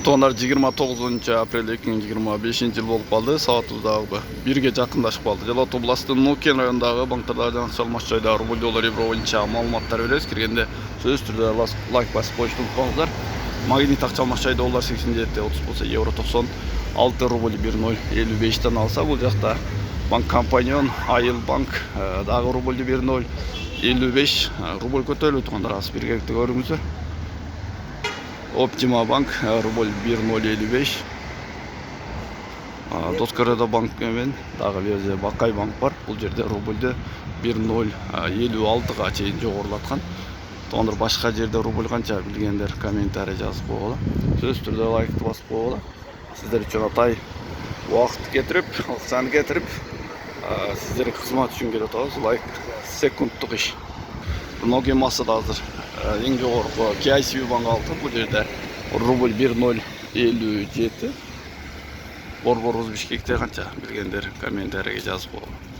Tonar 29 aprel 2025 yıl болып қалды. Саатыбыздағы 1-ге жақындашып қалды. Жалат областының Нукен районындағы банктарда салмаш жайда рубль доллар евро бойынша маалыматтар береміз. Кіргенде сөз түрде лайк басып қойышты ұмытпаңыздар. Магнит ақшалмаш жай доллар 87.30 болса, евро 96 рубль 1.055-тен алса, бұл жақта банк компаньон Айыл банк дағы рубль 1.055 рубль көтеріліп тұрғандар асы бергекті көріңіздер. Оптима банк рубль 1.055. Доскоредо банк мен дағы берде Бақай банк бар. Бұл жерде рубльді 1.056-ға чейін жоғырылатқан. Тондыр башқа жерде рубль қанша білгендер комментарий жазып қойғылы. Сөз түрде лайкты басып қойғылы. Сіздер үшін атай уақыт кетіріп, ақшаны кетіріп, сіздерге қызмат үшін келіп отырсыз. Лайк секундтық іш. Ноги массада азыр ең жоғарғы KICB банк алды. Бұл жерде рубль 1.057. Борбор Бишкекте қанша білгендер комментарийге жазып қойғылы.